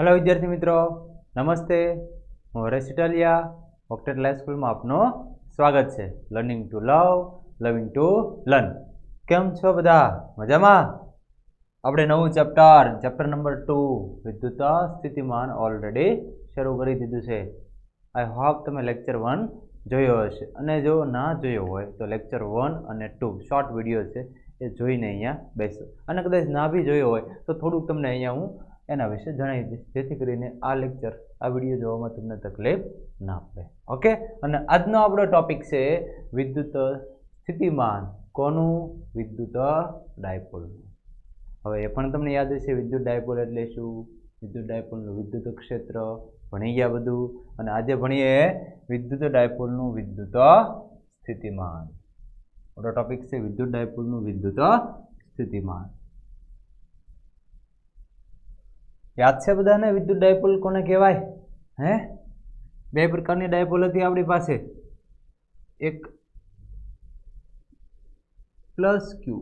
Hello विद्यार्थी मित्रों, नमस्ते। हूँ Haresh Italia octet life school में आपनो स्वागत है। Learning to love, loving to learn. केम छो बधा? मजामा? આપણે નવું ચેપ્ટર નંબર 2 વિદ્યુત સ્થિતિમાન ઓલરેડી શરૂ કરી દીધું છે। આઈ હોપ તમે લેક્ચર 1 જોયો હશે, અને જો ના જોયો હોય તો લેક્ચર 1 અને 2 શોર્ટ વિડીયો છે એ જોઈને અહીંયા બેસો, અને કદાચ ના બી જોયો હોય તો થોડુંક તમને અહીંયા હું એના વિશે જણાવી દઈશ, જેથી કરીને આ લેક્ચર આ વિડીયો જોવામાં તમને તકલીફ ના પડે। ઓકે, અને આજનો આપણો ટોપિક છે વિદ્યુત સ્થિતિમાન। કોનું? વિદ્યુત ડાયપોલનું। હવે એ પણ તમને યાદ હશે, વિદ્યુત ડાયપોલ એટલે શું, વિદ્યુત ડાયપોલનું વિદ્યુત ક્ષેત્ર ભણી ગયા બધું, અને આજે ભણીએ વિદ્યુત ડાયપોલનું વિદ્યુત સ્થિતિમાન। આપણો ટોપિક છે વિદ્યુત ડાયપોલનું વિદ્યુત સ્થિતિમાન। યાદ છે બધાને વિદ્યુત ડાયપોલ કોને કહેવાય? હે, બે પ્રકારની ડાયપોલ હતી આપણી પાસે, એક પ્લસ ક્યુ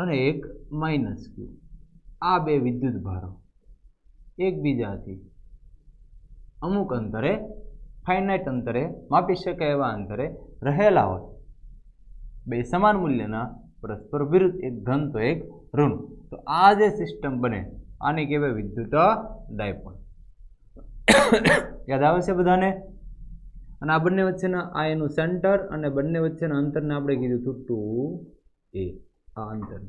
અને એક માઇનસ ક્યુ। આ બે વિદ્યુત ભારો એકબીજાથી અમુક અંતરે, ફાઇનાઇટ અંતરે, માપી શકાય એવા અંતરે રહેલા હોય, બે સમાન મૂલ્યના, પરસ્પર વિરુદ્ધ, એક ધન તો એક ઋણ। તો આ જે સિસ્ટમ બને આને કહેવાય વિદ્યુત ડાયપોલ। યાદ આવે છે બધાને? અને આ બંને વચ્ચેના આ એનું સેન્ટર અને બંને વચ્ચેના અંતરને આપણે કીધું હતું 2a। આ અંતર,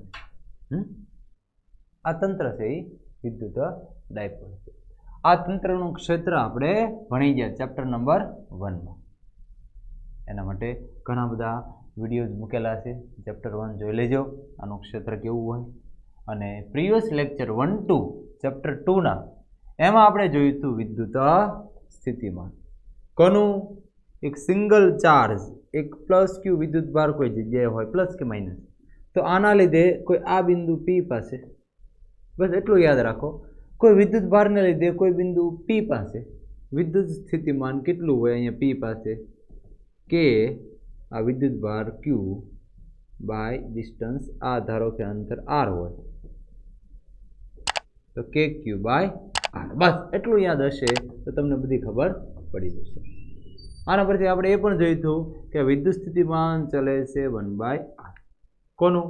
આ તંત્ર છે એ વિદ્યુત ડાયપોલ છે। આ તંત્રનું ક્ષેત્ર આપણે ભણી ગયા ચેપ્ટર નંબર 1 માં। એના માટે ઘણા બધા વિડીયોઝ મૂકેલા છે, ચેપ્ટર 1 જોઈ લેજો, આનું ક્ષેત્ર કેવું હોય। અને પ્રીવિયસ લેક્ચર 1-2 ચેપ્ટર 2ના એમાં આપણે જોયું હતું વિદ્યુત સ્થિતિમાન। કોનું? એક સિંગલ ચાર્જ, એક પ્લસ ક્યુ વિદ્યુત ભાર કોઈ જગ્યાએ હોય, પ્લસ કે માઇનસ, તો આના લીધે કોઈ આ બિંદુ P પાસે, બસ એટલું યાદ રાખો, કોઈ વિદ્યુત ભારને લીધે કોઈ બિંદુ P પાસે વિદ્યુત સ્થિતિમાન કેટલું હોય? અહીંયા P પાસે કે આ વિદ્યુત ભાર Q બાય ડિસ્ટન્સ, આ ધારો કે અંતર R હોય તો KQ બાય R। બસ એટલું યાદ હશે તો તમને બધી ખબર પડી જશે। આના પરથી આપણે એ પણ જોયું હતું કે વિદ્યુત સ્થિતિમાન ચલે છે 1/r। કોનું?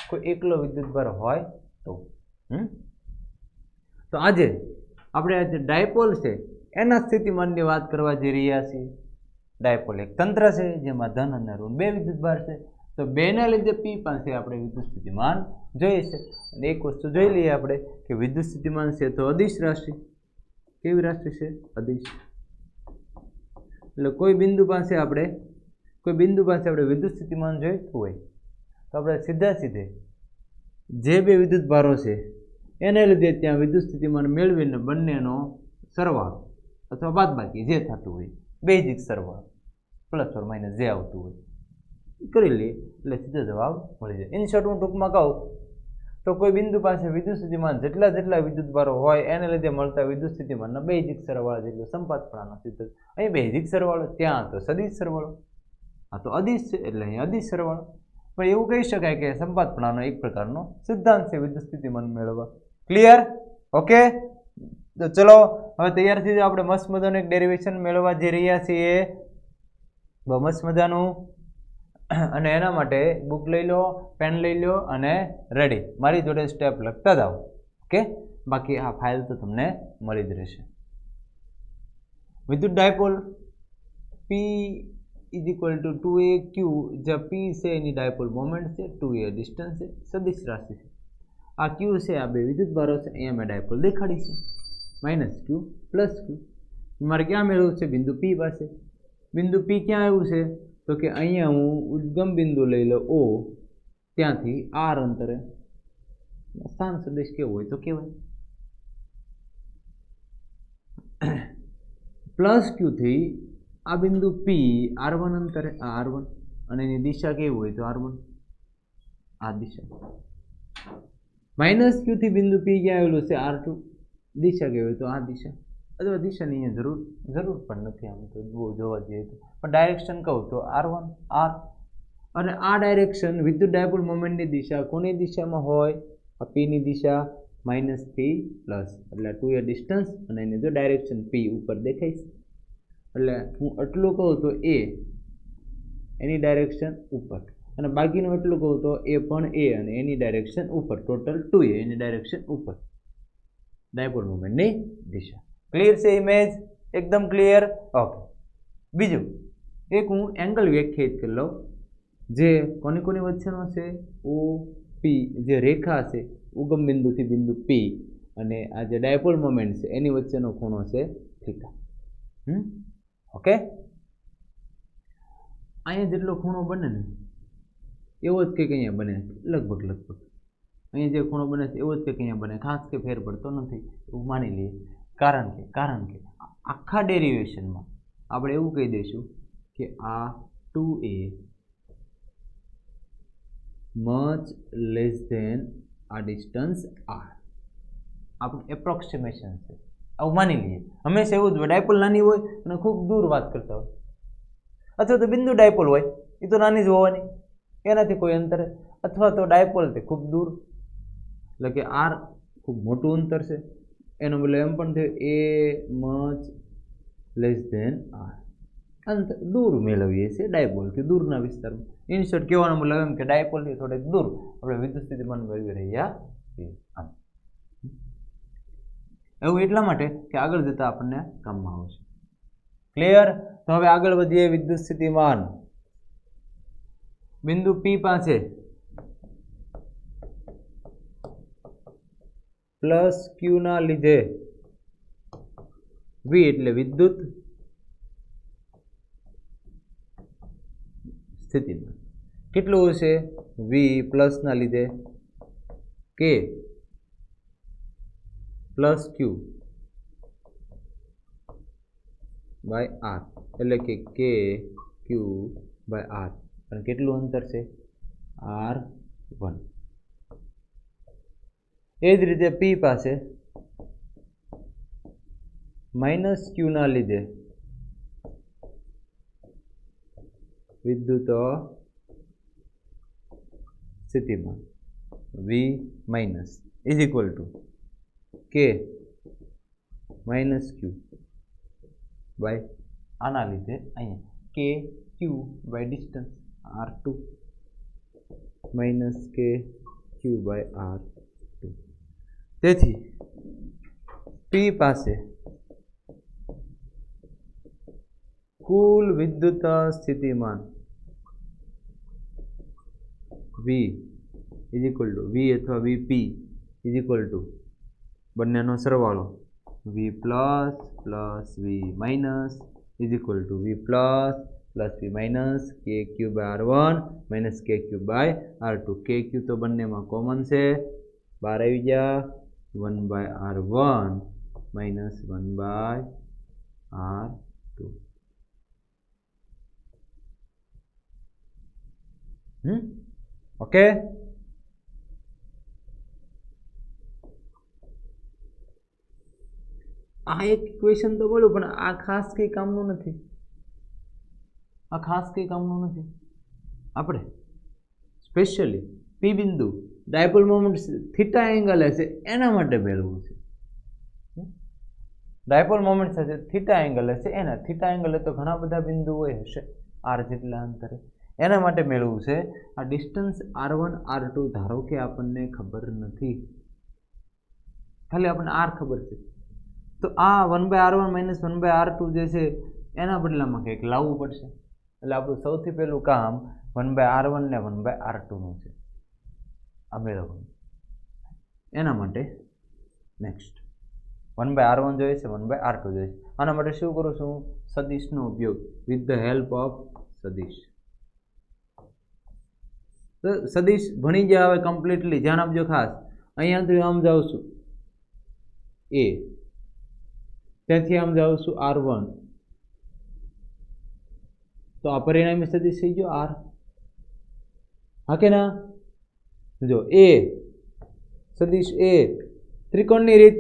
કોઈ એકલો વિદ્યુત ભાર હોય તો આજે આપણે આજે ડાયપોલ છે એના સ્થિતિમાનની વાત કરવા જઈ રહ્યા છીએ। ડાયપોલ એક તંત્ર છે જેમાં ધન અને ઋણ બે વિદ્યુત ભાર છે, તો બેના લીધે P પાસે આપણે વિદ્યુત સ્થિતિમાન જોઈએ છે। અને એક વસ્તુ જોઈ લઈએ આપણે કે વિદ્યુત સ્થિતિમાન છે તો અદિશ રાશિ। કેવી રાશિ છે? અદિશ। એટલે કોઈ બિંદુ પાસે આપણે વિદ્યુત સ્થિતિમાન જોઈતું હોય તો આપણે સીધે જે બે વિદ્યુત ભારો છે એને લીધે ત્યાં વિદ્યુત સ્થિતિમાન મેળવીને બંનેનો સરવાળો અથવા બાદબાકી જે થતું હોય, બેઝિક સરવાળો, પ્લસ ઓર માઇનસ જે આવતું હોય કરી લઈએ એટલે સીધો જવાબ મળી જાય। ઇન શોર્ટ હું ટૂંકમાં કહું તો કોઈ બિંદુ પાસે વિદ્યુત સ્થિતિમાન જેટલા વિદ્યુત ભારો હોય એને લીધે મળતા વિદ્યુત સ્થિતિમાનના બેઝિક સરવાળો જેટલો સંપાતપણાનો સીધો, અહીં બેઝિક સરવાળો, ત્યાં તો સદિશ સરવાળો, આ તો અદિશ છે એટલે અહીં અદિશ સરવાળો। પણ એવું કહી શકાય કે સંપાતપણાનો એક પ્રકારનો સિદ્ધાંત છે વિદ્યુત સ્થિતિમાન મેળવવા। ક્લિયર? ઓકે, તો ચલો હવે તૈયાર થઈ જાઓ, આપણે મસ્ત મજાનું એક ડેરિવેશન મેળવવા જઈ રહ્યા છીએ, બહુ મસ્ત મજાનું। અને એના માટે બુક લઈ લો, પેન લઈ લો અને રેડી, મારી જોડે સ્ટેપ લખતા જાઓ। ઓકે, બાકી આ ફાઇલ તો તમને મળી જ રહેશે। વિદ્યુત dipole P is equal two 2aq, જ્યાં P છે એની ડાયપોલ મોમેન્ટ છે, 2a ડિસ્ટન્સ છે, સદિશ રાશિ છે, આ Q છે, આ બે વિદ્યુત ભારો છે, અહીંયા મેં ડાયપોલ દેખાડી છે, માઇનસ Q પ્લસ Q। મારે ક્યાં મેળવવું છે? બિંદુ P પાસે। બિંદુ P ક્યાં આવ્યું છે? તો કે અહીંયા હું ઉદ્ગમ બિંદુ લઈ લો O, ત્યાંથી R અંતરે સ્થાન સદિશ કેવું હોય તો કહેવાય, પ્લસ Q થી આ બિંદુ P R1 અંતરે, આ R1, અને એની દિશા કેવી હોય તો R1, આ દિશા। માઇનસ Q થી બિંદુ P ક્યાં આવેલું છે? R2, દિશા કેવી હોય તો આ દિશા, અથવા દિશાની અહીંયા જરૂર પણ નથી, આમ તો બહુ જોવા જઈએ તો, પણ ડાયરેક્શન કહું તો R1 R। અને આ ડાયરેક્શન વિદ્યુત ડાયપોલ મોમેન્ટની દિશા કોની દિશામાં હોય? આ P ની દિશા, માઇનસથી પ્લસ, એટલે 2a ડિસ્ટન્સ અને એની જો ડાયરેક્શન p ઉપર દેખાય છે, એટલે હું આટલું કહું તો a એની ડાયરેક્શન ઉપર, અને બાકીનું એટલું કહું તો એ પણ a અને એની ડાયરેક્શન ઉપર, ટોટલ 2a એની ડાયરેક્શન ઉપર. ડાયપોલ મોમેન્ટની દિશા. ક્લિયર છે ઇમેજ? એકદમ ક્લિયર. ઓકે. બીજું એક હું એંગલ વ્યાખ્યાયિત કરી લઉં, જે કોની વચ્ચેનો છે? ઓ પી, જે રેખા છે ઉગમ બિંદુથી બિંદુ p અને આ જે ડાયપોલ મોમેન્ટ છે એની વચ્ચેનો ખૂણો છે થીટા. ઓકે. અહીંયા જેટલો ખૂણો બને ને એવો જ કંઈક અહીંયા બને, લગભગ અહીંયા જે ખૂણો બને છે એવો જ કંઈક અહીંયા બને, ખાસ કે ફેર પડતો નથી એવું માની લઈએ. કારણ કે આખા ડેરિવેશનમાં આપણે એવું કહી દઈશું કે આ 2a મચ લેસ ધેન આ ડિસ્ટન્સ r. આપણું એપ્રોક્સિમેશન છે, આવું માની લઈએ. હંમેશા એવું જ હોય, ડાયપોલ નાની હોય અને ખૂબ દૂર વાત કરતા હોય, અથવા તો બિંદુ ડાયપોલ હોય એ તો નાની જ હોવાની, એનાથી કોઈ અંતરે, અથવા તો ડાયપોલ તે ખૂબ દૂર, એટલે કે r ખૂબ મોટું અંતર છે, એનો મતલબ એમ પણ થયું a much less than r. અંતર દૂર મેળવીએ છીએ ડાયપોલથી દૂરના વિસ્તારમાં. ઇન શોર્ટ કહેવાનો મતલબ એમ કે ડાયપોલથી થોડેક દૂર આપણે વિદ્યુત સ્થિતિમાન મેળવી રહ્યા છીએ. એવું એટલા માટે કે આગળ જતા આપણને કામમાં આવશે. ક્લિયર? તો હવે આગળ વધીએ. વિદ્યુત સ્થિતિમાન બિંદુ p પાસે પ્લસ q ના લીધે v એટલે વિદ્યુત સ્થિતિમાન કેટલું હશે? v પ્લસ ના લીધે k plus q by r, એટલે કે k q બાય r. અને કેટલું અંતર છે? r1. એ જ રીતે p પાસે માઇનસ q ના લીધે વિદ્યુત સ્થિતિમાન v minus is equal to k minus q by આના લીધે અહીંયા k q by distance r2 minus k q by r2. તેથી p પાસે કુલ વિદ્યુત સ્થિતિમાન v is equal to v અથવા vp ઇઝ ઇક્વલ ટુ બંનેનો સરવાળો v plus plus v minus is equal to v plus plus v minus k q by r1 minus k q by r2. k q તો બંનેમાં common છે, બહાર આવી ગયા, 1 by r1 minus 1 by r2. Okay. આ એક equation તો બોલું, પણ આ ખાસ કંઈ કામનું નથી. આપણે સ્પેશિયલી પી બિંદુ ડાયપોલ મોમેન્ટ થીટા એંગલ હશે એના માટે મેળવવું છે. ડાયપોલ મોમેન્ટ સાથે થીટા એંગલ હશે એના, થીટા એંગલ તો ઘણા બધા બિંદુઓ હશે r જેટલા અંતરે, એના માટે મેળવવું છે. આ ડિસ્ટન્સ r1 r2 ધારો કે આપણને ખબર નથી, ખાલી આપણને r ખબર છે, તો આ 1 by r1 minus 1 by r2 જે છે એના બદલામાં કંઈક લાવવું પડશે. એટલે આપણું સૌથી પહેલું કામ 1 બાય r1 ને 1 બાય r2નું છે, આ મેળવવાનું. એના માટે નેક્સ્ટ 1 બાય r1 જોઈએ છે, 1 બાય r2 જોઈએ છે. આના માટે શું કરું છું? સદિશનો ઉપયોગ, વિથ ધ હેલ્પ ઓફ સદિશ. તો સદિશ ભણી ગયા હવે કમ્પ્લીટલી, ધ્યાન આપજો ખાસ. અહીંયાથી આમ જાઉં છું a, ત્યાંથી આમ જાઉં છું r1, તો આ પરિણામી સદિશ થઈ ગયો r. હા કે ના? જો a સદિશ a ત્રિકોણની રીત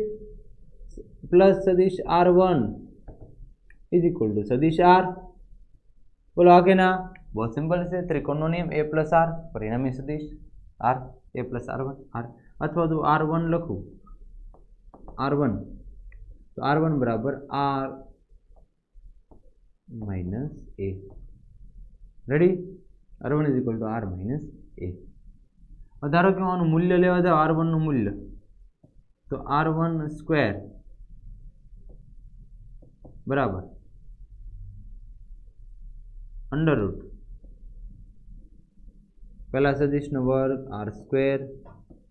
પ્લસ સદિશ r1 ઇઝ ઇક્વલ ટુ સદિશ r. બોલો હા કે ના? બહુ સિમ્પલ છે. ત્રિકોણનો નિયમ a પ્લસ r, પરિણામી સદિશ r, a plus r1 r. અથવા તો r1 લખું R1, तो R1 बराबर R minus A. Ready? R1 is equal to R minus A. धारो कि आનું મૂલ્ય લેવા જાવ R1 નું મૂલ્ય, તો R1 સ્ક્વેર બરાબર અંડર રૂટ પહેલા સદિશનો વર્ગ R સ્ક્વેર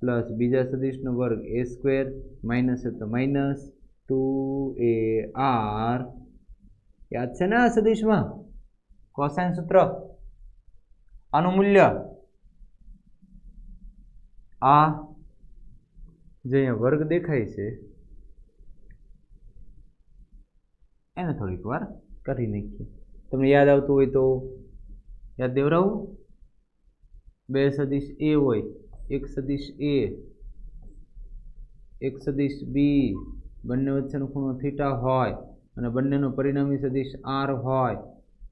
પ્લસ બીજા સદિશનો વર્ગ A સ્ક્વેર માઇનસ છે તો માઇનસ 2AR, યાદ છે ને આ સદિશમાં કોસાઇન સૂત્ર, આનું મૂલ્ય આ જે અહીંયા વર્ગ દેખાય છે એને થોડીક વાર કરી નાખીએ. તમને યાદ આવતું હોય તો યાદ દેવરાવું. બે સદિશ એ હોય, એક સદિશ એ એક સદિશ બી, બંને વચ્ચેનો ખૂણો થીટા હોય અને બંનેનો પરિણામી સદિશ આર હોય,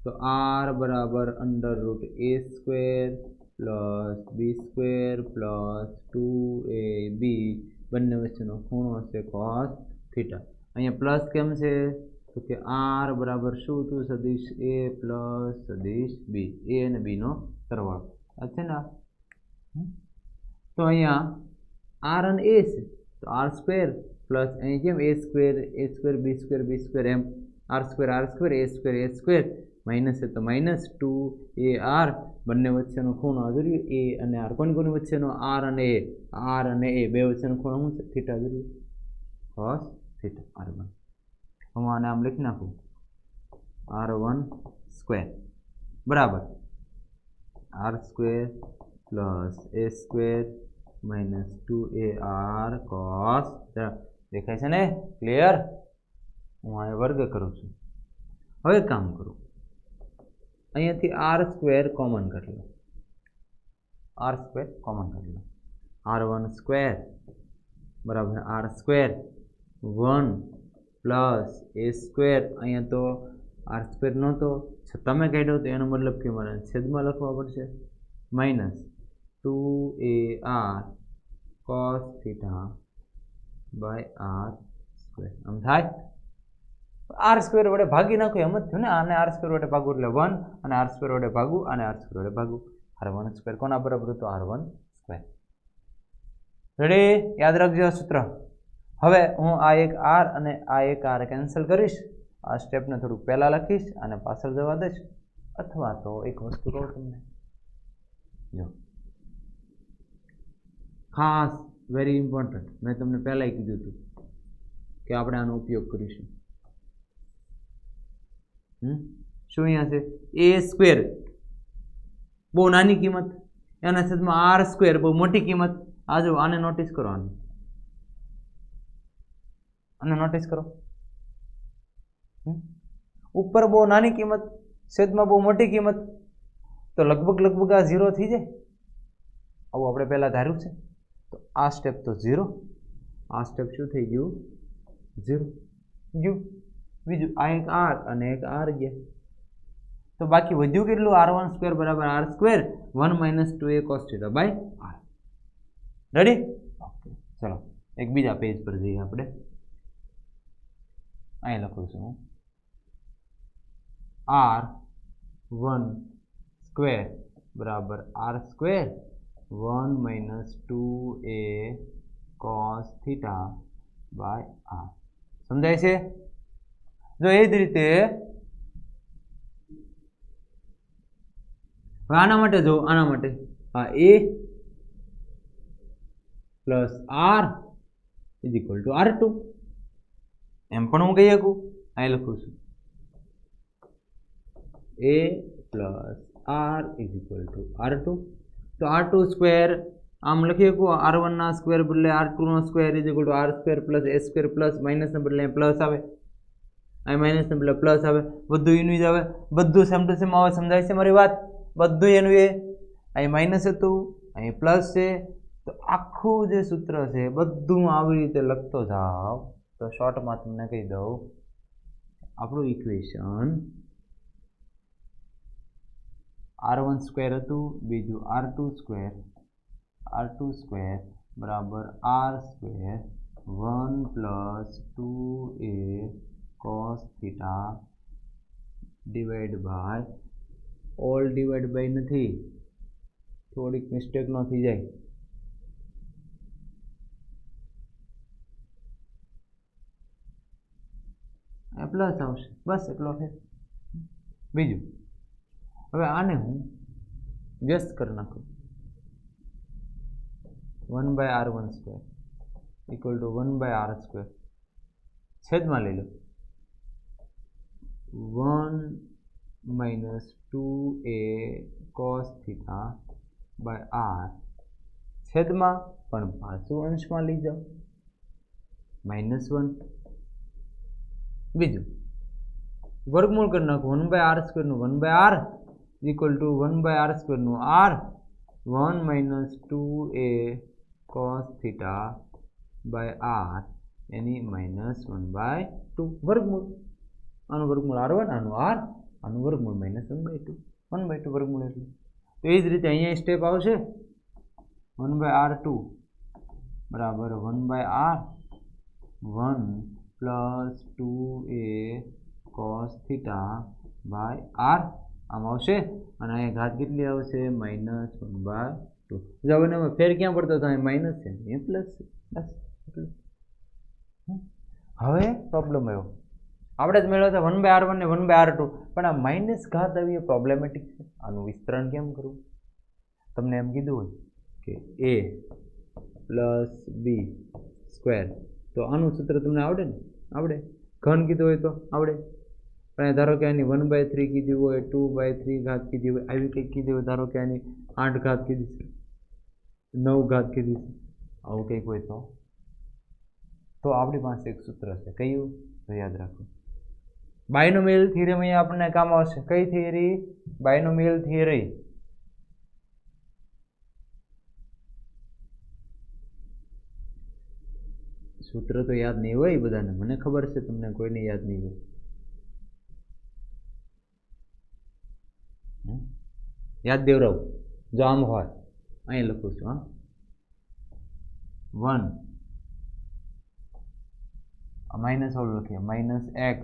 તો આર બરાબર અંડર રૂટ એ સ્ક્વેર પ્લસ બી સ્ક્વેર પ્લસ 2ab, બંને વચ્ચેનો ખૂણો હશે કોસ થીટા. અહીંયા પ્લસ કેમ છે? તો કે આર બરાબર શું હતું? સદિશ એ પ્લસ સદિશ બી, એ અને બીનો સરવાળો આ છે ને. તો અહીંયા આર અને એ છે તો આર સ્ક્વેર પ્લસ અહીં કેમ એ સ્ક્વેર બી સ્ક્વેર એમ આર સ્ક્વેર એ સ્ક્વેર માઇનસ છે તો માઇનસ 2AR, બંને વચ્ચેનો ખૂણો જોયું એ અને આર. કોની વચ્ચેનો? આર અને એ બે વચ્ચેનો ખૂણો શું છે? થીટા જોયું, કોસ થીટા R1. હું આને આમ લખી નાખું R1 સ્ક્વેર બરાબર R square plus A square minus 2AR cos. દેખાય છે ને? ક્લિયર? હું આ વર્ગ કરું છું. હવે કામ કરું, અહીંયાથી આર સ્ક્વેર કોમન કરી લો, R1 સ્ક્વેર બરાબર R square 1 plus A square, અહીંયા તો આર સ્ક્વેર નહોતો તમે કાઢ્યો તો એનો મતલબ કે મારે છેદમાં લખવા પડશે, minus 2AR cos theta by R square. આમ થાય આર સ્ક્વેર વડે ભાગી નાખો એમ જ થયું ને. આને આર સ્ક્વેર વડે ભાગવું એટલે 1 અને આર સ્ક્વેર વડે ભાગવું અને આર સ્ક્વેર વડે ભાગવું. R1 સ્ક્વેર કોના બરાબર હતું? R1 square. રેડી? યાદ રાખજો આ સૂત્ર. હવે હું આ એક આર અને આ એક આર કેન્સલ કરીશ, આ સ્ટેપને થોડુંક પહેલાં લખીશ અને પાછળ જવા દઈશ. અથવા તો એક વસ્તુ કહું તમને, જો ખાસ વેરી ઇમ્પોર્ટન્ટ, મેં તમને પહેલાંય કીધું હતું કે આપણે આનો ઉપયોગ કરીશું. શું અહીંયા છે? એ સ્ક્વેર બહુ નાની કિંમત, એના છેદમાં આર સ્ક્વેર બહુ મોટી કિંમત. આ જો આને નોટિસ કરો, આને નોટિસ કરો. ઉપર બહુ નાની કિંમત, છેદમાં બહુ મોટી કિંમત, તો લગભગ આ 0 થઈ જાય. આવું આપણે પહેલાં ધાર્યું છે. તો આ સ્ટેપ તો 0, આ સ્ટેપ શું થઈ ગયું? 0 ગયું. બીજું આ એક આર અને એક આર ગયા, તો બાકી વધ્યું કેટલું? R1 સ્ક્વેર બરાબર R square 1 minus 2A cos theta by R. Ready? Okay, ચલો એક બીજા પેજ પર જઈએ આપણે. અહીં લખું છું હું R1 સ્ક્વેર બરાબર R square 1 minus 2A cos theta by R. સમજાય છે? જો એ જ રીતે આના માટે જો, આના માટે આ A plus R is equal to R2 એમ પણ હું કહી શકું. અહીં લખું છું A plus R is equal to R2. તો R2 સ્ક્વેર આમ લખી શકું, R1 ના સ્ક્વેર બદલે R2 નો square is equal to R square plus A square plus માઇનસને બદલે પ્લસ આવે, અહીં માઇનસને બદલે પ્લસ આવે, બધું એનું જ આવે, બધું સેમ ટુ સેમ આવે. સમજાય છે મારી વાત? બધું એનું એ. અહીં માઇનસ હતું, અહીં પ્લસ છે, તો આખું જે સૂત્ર છે બધું આવી રીતે લખતો જાઓ તો શોર્ટમાં તમને કહી દઉં, આપણું ઇક્વેશન R1 સ્ક્વેર હતું, બીજું R2 સ્ક્વેર બરાબર R square 1 + 2a cos theta divide by all divide by નથી, થોડીક મિસ્ટેક ન થઈ જાય. આ પ્લસ આવશે, બસ એટલો છે. બીજું, હવે આને હું વ્યસ્ત કરી નાખું. 1/r1² = 1/r². છેદમાં લઈ લો. 1 - 2a cos theta / r છેદમાં પણ પાછું અંશમાં લઈ જાઓ, -1. બીજું, વર્ગમૂળ કરી નાખો. 1/r² નું 1/r = 1/r² નું r. 1 - 2a cos theta / r એની -1/2 વર્ગમૂળ. આનું વર્ગમૂળ r1, આનું r, આનું વર્ગમૂળ -1/2. 1/2 વર્ગમૂળ એટલે. તો એ જ રીતે અહીંયા સ્ટેપ આવશે. 1/r2 બરાબર 1/r 1 + 2a cos theta / r આમ આવશે. અને અહીંયા ઘાત કેટલી આવશે? -1/2. જો હવે ફેર ક્યાં પડતો હતો? અહીં માઇનસ છે, અહીંયા પ્લસ છે. બસ એટલું. હવે પ્રોબ્લેમ આવ્યો. આપણે જ મેળવ્યો 1/r1 ને 1/r2, પણ આ માઇનસ ઘાત આવી એ પ્રોબ્લેમેટિક છે. આનું વિસ્તરણ કેમ કરવું? તમને એમ કીધું હોય કે a + b², તો આનું સૂત્ર તમને આવડે ને? આવડે. ઘન કીધું હોય તો આવડે. પણ ધારો કે આની 1/3 કીધી હોય, 2/3 ઘાત કીધી હોય, આવી કંઈક કીધી હોય. ધારો કે આની 8 ઘાત કીધી છે, 9 ઘાત કીધી છે, આવું કંઈક હોય તો આપણી પાસે એક સૂત્ર છે. કયું? તો યાદ રાખો. બાયનોમિયલ થિયરમ અહીંયા આપણને કામ આવશે. કઈ થિયરી? બાયનોમિયલ થિયરી. સૂત્ર તો યાદ નહીં હોય બધાને, મને ખબર છે, તમને કોઈને યાદ નહીં હોય. યાદ દેવરાવ. જો આમ હોય, અહીં લખું છું. 1 માઇનસ ઓલું લખીએ, -x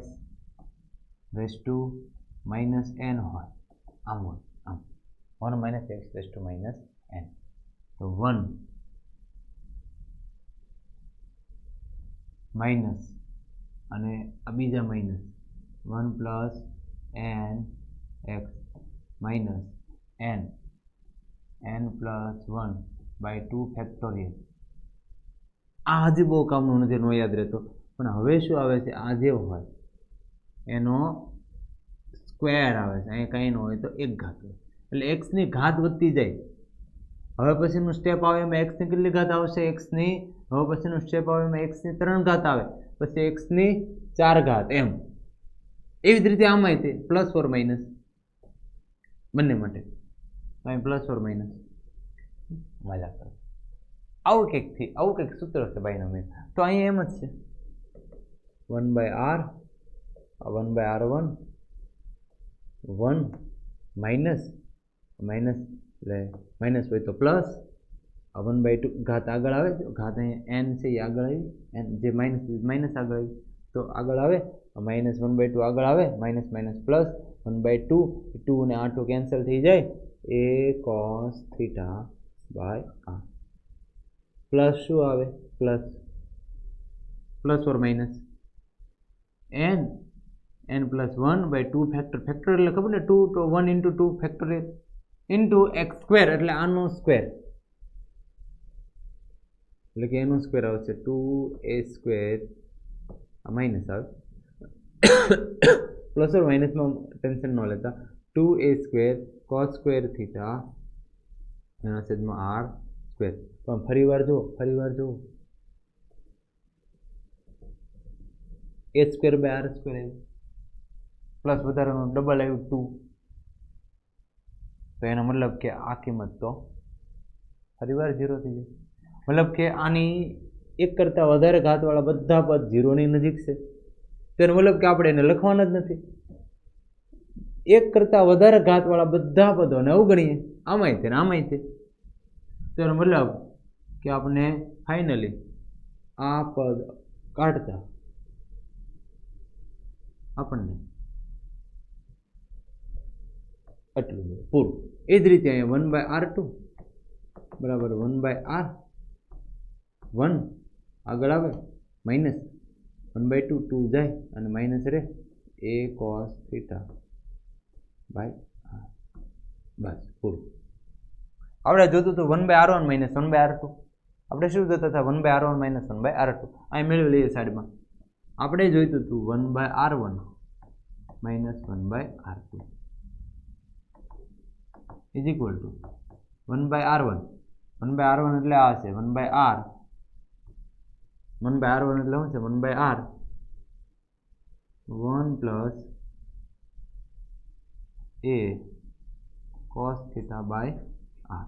-n હોય. આમ હોય, આમ 1 - x -n. તો 1 માઇનસ અને આ બીજા minus 1 + n x n + 1/2 factorial. આ હજી બહુ કામનું નથી, નો યાદ રહેતો. પણ હવે શું આવે છે? આ જે હોય એનો સ્ક્વેર આવે છે. અહીંયા કંઈ ન હોય તો 1 ઘાત હોય, એટલે એક્સની ઘાત વધતી જાય. હવે પછીનું સ્ટેપ આવે એમાં એક્સની કેટલી ઘાત આવશે? એક્સની. હવે પછીનું સ્ટેપ આવે એમાં એક્સની 3 ઘાત આવે, પછી એક્સની 4 ઘાત, એમ. એવી જ રીતે આમાંય તે પ્લસ ઓર માઇનસ બંને માટે. અહીં પ્લસ ઓર માઇનસ મજા કરો. આવું કંઈક સૂત્ર છે બાયનોમિયલ. તો અહીંયા એમ જ છે. 1/r 1/r1 1 માઇનસ એટલે માઇનસ હોય તો પ્લસ 1/2 ઘાત આગળ આવે. ઘાત અહીંયા n છે એ આગળ આવી, n જે માઇનસ આગળ આવી તો આગળ આવે, -1/2 આગળ આવે, માઇનસ પ્લસ 1/2, 2 અને આ 2 કેન્સલ થઈ જાય. a cos theta / r plus શું આવે? Plus or minus n + 1/2 factorial એટલે ખબર ને? 2 તો 1 × 2 ફેક્ટોરિયલ ઇન્ટુ x² એટલે આનો સ્ક્વેર, એટલે કે એનો સ્ક્વેર આવશે 2a². આ માઇનસ આવે, પ્લસ ઓર માઇનસમાં ટેન્શન ન લેતા. 2a² cos² theta r². પણ ફરીવાર જુઓ, a²/r² આવ્યું, પ્લસ વધારાનું ડબલ આવ્યું 2. તો એનો મતલબ કે આ કિંમત તો ફરીવાર 0 થઈ જાય. મતલબ કે આની 1 કરતાં વધારે ઘાતવાળા બધા પદ 0ની નજીક છે. તેનો મતલબ કે આપણે એને લખવાના જ નથી. 1 કરતાં વધારે ઘાતવાળા બધા પદોને અવગણીએ, આમાંય તે. તેનો મતલબ કે આપણે ફાઇનલી આ પદ કાઢતા આપણને આટલું પૂરું. એ જ રીતે અહીંયા 1/r2 બરાબર 1/r1 આગળ આવે માઇનસ 1/2 2 જાય અને માઇનસ રહે a cos theta by r. બસ પૂરું. આપણે જોતું હતું 1/r1 માઇનસ 1/r2. આપણે શું જોતા હતા 1/r1 માઇનસ 1/r2. અહીં મેળવી લઈએ સાઈડમાં. આપણે જોઈતું હતું 1/r1 minus 1/r2 is equal two 1/r1. 1/r1 એટલે આ છે 1/r. 1/r1 એટલે શું છે 1/r 1 plus a cos theta by r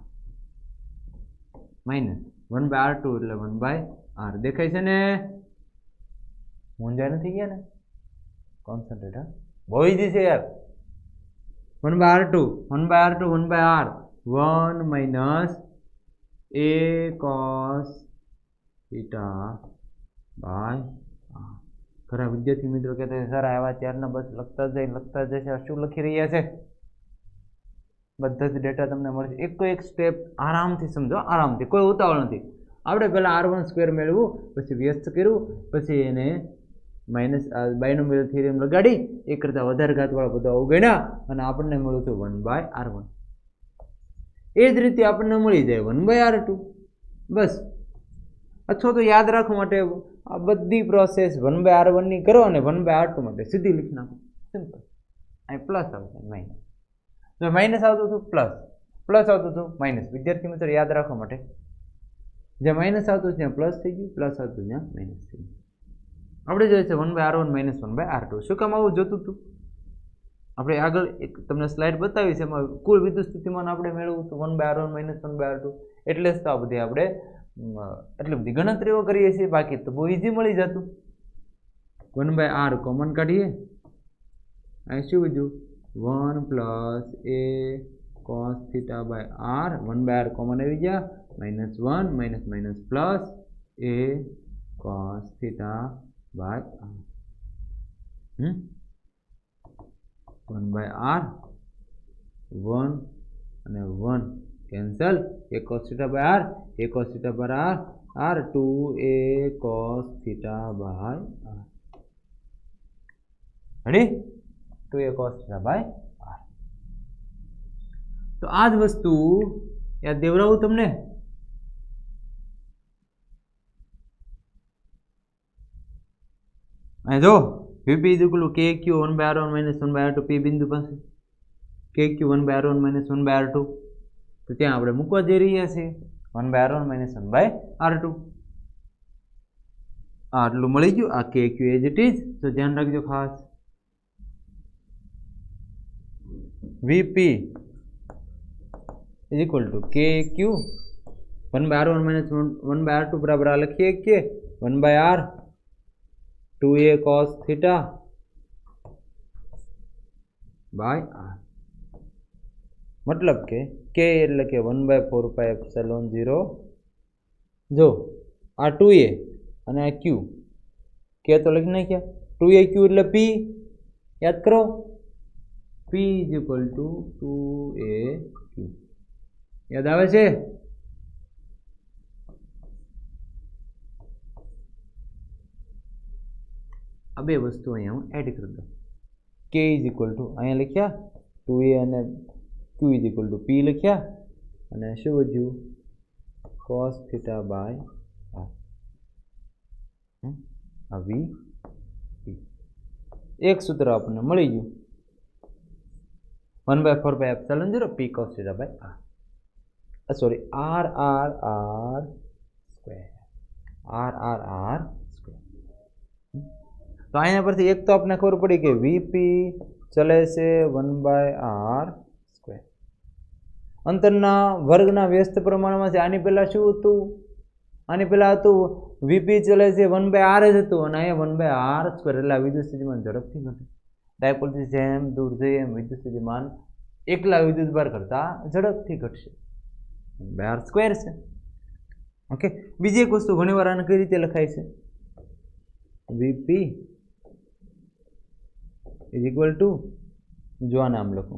minus 1/r2 એટલે 1/r. દેખાય છે ને? મૂંઝા નથી ગયા ને? કોન્સન્ટ્રેટ. હા, બહુ ઈઝી છે યાર. 1/r2 1/r2 1/r 1 minus a cos theta by r. ઘણા વિદ્યાર્થી મિત્રો કહેતા સર આવ્યા ત્યારના બસ લખતા જશે. શું લખી રહ્યા છે? બધા જ ડેટા તમને મળશે. એક સ્ટેપ આરામથી સમજો, આરામથી, કોઈ ઉતાવળ નથી. આપણે પહેલાં r1² મેળવવું, પછી વ્યસ્ત કર્યું, પછી એને માઇનસ બાયનોમિયલ થિયરમ લગાડી એક કરતાં વધારે ઘાતવાળા બધા અવગણ્યા અને આપણને મળ્યું હતું 1/r1. એ જ રીતે આપણને મળી જાય 1/r2. બસ. અથવા તો યાદ રાખવા માટે આ બધી પ્રોસેસ 1/r1 ની કરો અને 1/r2 માટે સીધી લીખ નાખો. સિમ્પલ. અહીં પ્લસ આવશે માઇનસ. જો માઇનસ આવતું હતું પ્લસ આવતું હતું માઇનસ. વિદ્યાર્થી મિત્રો યાદ રાખવા માટે જ્યાં માઇનસ આવતું ત્યાં પ્લસ થઈ ગયું, પ્લસ આવતું ત્યાં માઇનસ થઈ ગયું. આપણે જોઈએ છે 1/r1 માઇનસ 1/r2. શું કામ આવું જોતું હતું? આપણે આગળ એક તમને સ્લાઇડ બતાવી છે, એમાં કુલ વિદ્યુત સ્થિતિમાન આપણે મેળવવું હતું 1/r1 માઇનસ 1/r2. એટલે જ તો આ બધી આપણે એટલી બધી ગણતરીઓ કરીએ છીએ. બાકી તો બહુ ઇઝી મળી જતું. 1/r કોમન કાઢીએ. અહીં શું વધ્યું? 1 plus a cos theta by r. 1/r common આવી ગયા. -1 minus plus a cos theta by r. 1/r 1 અને 1 cancel. a cos theta by r, a cos theta by r 2a cos theta by r. Ready? 2a cos theta by r. તો આ જ વસ્તુ યાદ દેવરાવું તમને. અહીં જો VP is equal to KQ 1/r1 minus 1/r2 P બિંદુ પાસે KQ 1/r1 minus 1/r2. તો ત્યાં આપણે મૂકવા જઈ રહ્યા છીએ 1/r1 minus 1/r2. આટલું મળી ગયું. આ KQ એઝ ઇટ ઇઝ. તો ધ્યાન રાખજો ખાસ. VP is equal to KQ 1/r1 minus 1/r2 બરાબર આ લખીએ કે 1/r 2a cos theta by r. મતલબ કે k એટલે કે 1/4 pi epsilon 0. જો આ 2a અને આ q, k તો લખી નાખ્યા. 2aq એટલે p. યાદ કરો. p is equal to 2aq. યાદ આવે છે? આ બે વસ્તુ અહીંયા હું એડ કરી દઉં. k ઇઝ ઇક્વલ ટુ અહીંયા લખ્યા 2a અને q is equal to p લખ્યા અને શું વધ્યું? cos theta by r. આ v એક સૂત્ર આપણને મળી ગયું 1/4 pi epsilon 0 p cos theta by r. Sorry r square. r square. તો અહીંયા પરથી એક તો આપણને ખબર પડી કે VP ચલે છે 1/r સ્ક્વેર. અંતરના વર્ગના વ્યસ્ત પ્રમાણમાં છે. આની પહેલા શું હતું? આની પહેલા હતું VP ચલે છે 1/r જ હતું અને અહીંયા 1/r સ્ક્વેર. એટલે આ વિદ્યુત સ્થિતિમાન ઝડપથી ઘટે. ડાયપોલથી જેમ દૂર જઈએ એમ વિદ્યુત સ્થિતિમાન એકલા વિદ્યુતભાર કરતા ઝડપથી ઘટશે. 1/r સ્ક્વેર છે. ઓકે, બીજી એક વસ્તુ ઘણી વાર આને કઈ રીતે લખાય છે, વીપી ઇઝ ઇક્વલ ટુ, જો આ નામ લખો,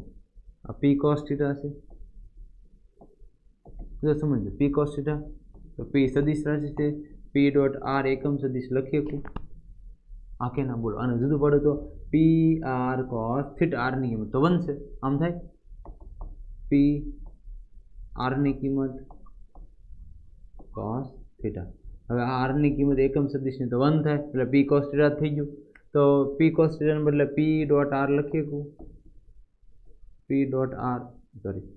આ પી કોસ થીટા છે, જો સમજો પી કોસ થીટા, તો પી સદિશ રાશિ છે, પી ડોટ આર એકમ સદિશ લખી શકું, આ કે ના બોલો, આને જુદું પડે તો P R cos theta, R ની કિંમત તો 1 છે, આમ થાય પી આર ની કિંમત કોસ થીટા, હવે આ આર ની કિંમત એકમ સદિશની તો 1 થાય એટલે પી કોસ થીટા થઈ ગયું, તો પી કોસ થીટાને બદલે પી ડોટ આર લખી શકું, પી ડોટ આર સોરી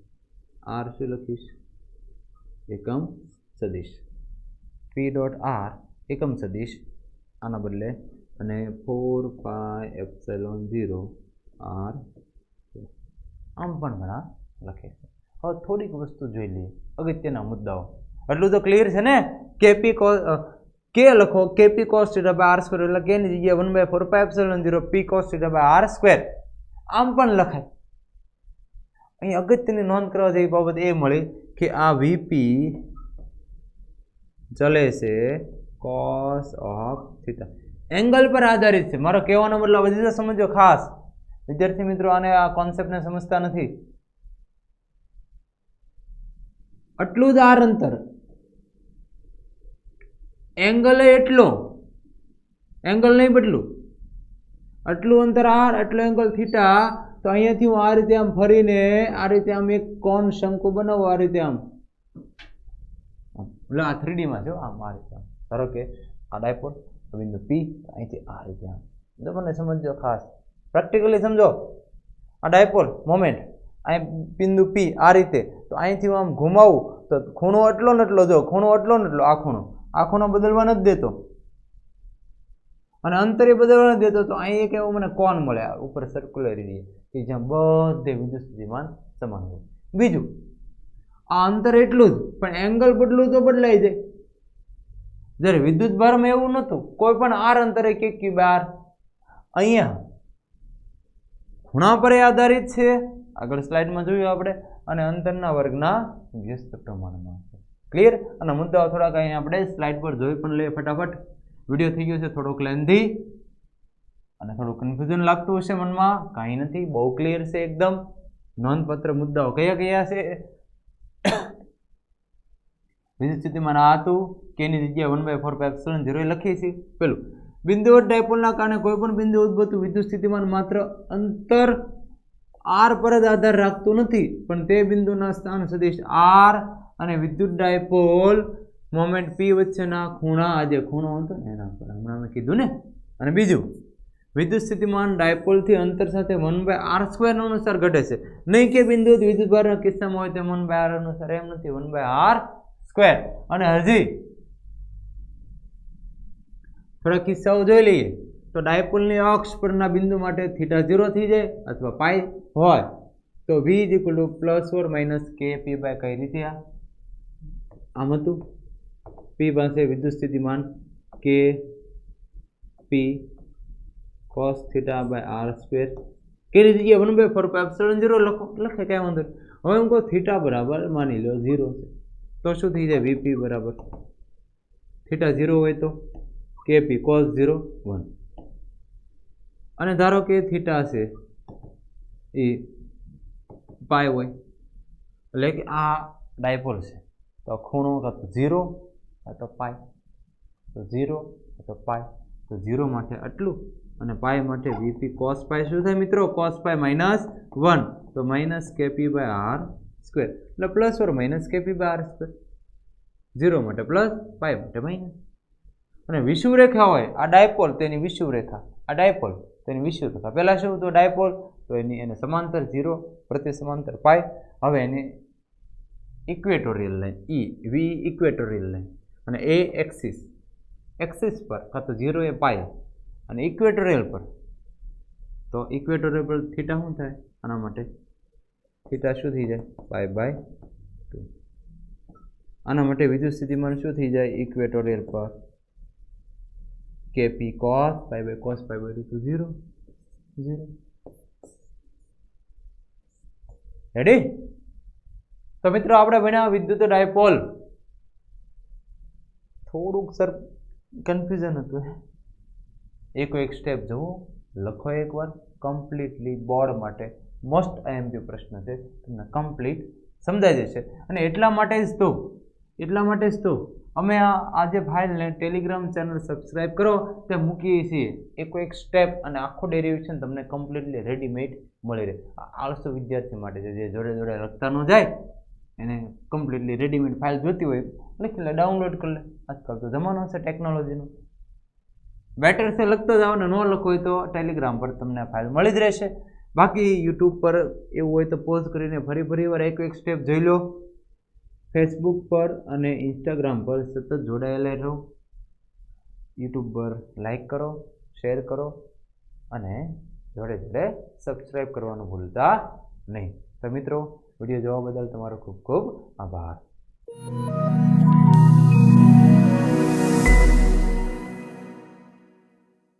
આર શું લખીશ, એકમ સદિશ, પી ડોટ આર એકમ સદિશ, આના બદલે અને 4πε0 આર, આમ પણ ઘણા લખે છે. હવે થોડીક વસ્તુ જોઈ લઈએ, અગત્યના મુદ્દાઓ, એટલું તો ક્લિયર છે ને, કેપી કોસ કે લખો K P cos theta by R square, એટલે કે ની જગ્યાએ 1/4πε0 P cos theta by R square, આમ પણ લખાય. અહીં અગત્યની નોંધ કરવા જેવી બાબત એ મળી કે આ વીપી ચલે છે કોસ ઓફ થીટા, એંગલ પર આધારિત છે. મારો કહેવાનો મતલબ હજી તો સમજો ખાસ વિદ્યાર્થી મિત્રો, આને આ કોન્સેપ્ટને સમજતા નથી. આટલું જ આર અંતર, એંગલ એટલો, એંગલ નહીં બદલું, આટલું અંતર આર, આટલો એંગલ થીટા, તો અહીંયાથી હું આ રીતે આમ ફરીને આ રીતે આમ એક કોણ શંકુ બનાવું, આ રીતે આમ, એટલે આ 3D માં છે આમ, આ રીતે આમ, ધારો કે આ ડાયપોલ બિંદુ પી, અહીંથી આ રીતે આમ, તો મને સમજો ખાસ પ્રેક્ટિકલી સમજો, આ ડાયપોલ મોમેન્ટ અહીં બિંદુ પી આ રીતે, તો અહીંથી હું આમ ઘુમાવું તો ખૂણો એટલો ને એટલો, જો ખૂણો એટલો ને એટલો, આ ખૂણો બદલવા નથી દેતો અને અંતર એ બદલવા નથી દેતો, તો અહીં એક એવો મને કોણ મળે ઉપર સર્ક્યુલર એરિયા કે જ્યાં બધે વિદ્યુત સ્થિતિમાન સમાન હોય. બીજું આ અંતર એટલું જ, પણ એંગલ બદલું તો બદલાઈ જાય. જ્યારે વિદ્યુત ભારમાં એવું નહોતું, કોઈ પણ આર અંતરે કે બાર, અહીંયા ખૂણા પર આધારિત છે, આગળ સ્લાઇડમાં જોયું આપણે, અને અંતરના વર્ગના વ્યસ્ત પ્રમાણમાં છે. ક્લિયર? અને મુદ્દાઓ થોડાક અહીંયા આપણે સ્લાઇડ પર જોઈ પણ લઈએ ફટાફટ. વિડીયો થઈ ગયો છે થોડોક લેન્ધી અને થોડું કન્ફ્યુઝન લાગતું હશે મનમાં, કાંઈ નથી, બહુ ક્લિયર છે એકદમ. નોંધપાત્ર મુદ્દાઓ કયા કયા છે? વિદ્યુત સ્થિતિમાન આ હતું, કેની જગ્યાએ 1/4πε0 લખીએ છીએ. પેલું બિંદુવત ડાયપોલના કારણે કોઈ પણ બિંદુ ઉદ્ભવતું વિદ્યુત સ્થિતિમાન માત્ર અંતર આર પર જ આધાર રાખતું નથી, પણ તે બિંદુના સ્થાન સદિશ આર અને વિદ્યુત ડાયપોલ મોમેન્ટ પી વચ્ચેના ખૂણા, આ જે ખૂણો હતો ને એના પર, હમણાં મેં કીધું ને. અને બીજું, વિદ્યુત સ્થિતિમાન ડાયપોલથી અંતર સાથે 1/r² અનુસાર ઘટે છે, નહીં કે બિંદુ વિદ્યુતભારના કિસ્સામાં હોય તેમ 1/r અનુસાર, એમ નથી, 1/r². અને હજી થોડા કિસ્સાઓ જોઈ લઈએ તો ડાયપોલની અક્ષ પરના બિંદુ માટે થીટા 0 થઈ જાય અથવા પાઈ હોય તો v = +or - kp બાય કઈ રીતે આમ હતું, p પાસે વિદ્યુત સ્થિતિમાન k p cos θ by r², કે ની જગ્યાએ 1/4πε0 લખો, લખે કાંઈ વાંધો નહીં. હવે હું કહું થીટા બરાબર માની લો 0 છે, તો શું થઈ જાય? vp બરાબર થીટા 0 હોય તો kp cos 0 1, અને ધારો કે થીટા છે એ પાય હોય, એટલે કે આ ડાયપોલ છે તો ખૂણો કાં તો 0 કાં તો પાય, તો 0 કાં તો પાય, તો 0 માટે આટલું અને પાય માટે vp cos પાય શું થાય મિત્રો? cos પાય -1, તો -kp બાય r², એટલે +or - kp બાય r². 0 માટે પ્લસ, પાય માટે માઇનસ. અને વિષુવ રેખા હોય આ ડાયપોલ, તેની વિષુવ રેખા, આ ડાયપોલ તેની વિષુવ રેખા, પહેલા શું હતું ડાયપોલ, તો એને સમાંતર 0 પ્રતિ સમાંતર પાય. હવે એને equatorial line v equatorial line અને a એક્સિસ પર કાં તો 0 એ પાય, અને ઇક્વેટોરિયલ પર, તો ઇક્વેટોરિયલ પર થીટા શું થાય? આના માટે થીટા શું થઈ જાય? π/2. આના માટે વિદ્યુત સ્થિતિમાન શું થઈ જાય? ઇક્વેટોરિયલ પર kp cos π/cos π/2 0 0. રેડી? તો મિત્રો આપણે ભણ્યા વિદ્યુત ડાયપોલ થોડુંક સર કન્ફ્યુઝન હતું. એક સ્ટેપ જુઓ, લખો એકવાર કમ્પ્લીટલી. બોર્ડ માટે મોસ્ટ IMP પ્રશ્ન છે, તમને કમ્પ્લીટ સમજાઈ જશે. અને એટલા માટે જ તો અમે આ જે ફાઇલને ટેલિગ્રામ ચેનલ સબસ્ક્રાઇબ કરો તે મૂકીએ છીએ. એક સ્ટેપ અને આખું ડેરિવેશન તમને કમ્પ્લીટલી રેડીમેડ મળી રહે. આળસુ વિદ્યાર્થી માટે છે, જે જોડે જોડે લખતા ન જાય એને કમ્પ્લીટલી રેડીમેડ ફાઇલ જોતી હોય લખી લે, ડાઉનલોડ કરી લે. આજકાલ તો જમાનો છે ટેકનોલોજીનો. બેટર છે લખતા જાઓ ને ન લખો હોય તો ટેલિગ્રામ પર તમને ફાઇલ મળી જ રહેશે. બાકી યુટ્યુબ પર એવું હોય તો પોઝ કરીને ફરી વાર એક સ્ટેપ જોઈ લો. ફેસબુક પર અને ઇન્સ્ટાગ્રામ પર સતત જોડાયેલા રહો. યુટ્યુબ પર લાઈક કરો, શેર કરો અને જોડે જોડે સબસ્ક્રાઈબ કરવાનું ભૂલતા નહીં. તો મિત્રો, વિડીયો જોવા બદલ તમારો ખૂબ ખૂબ આભાર.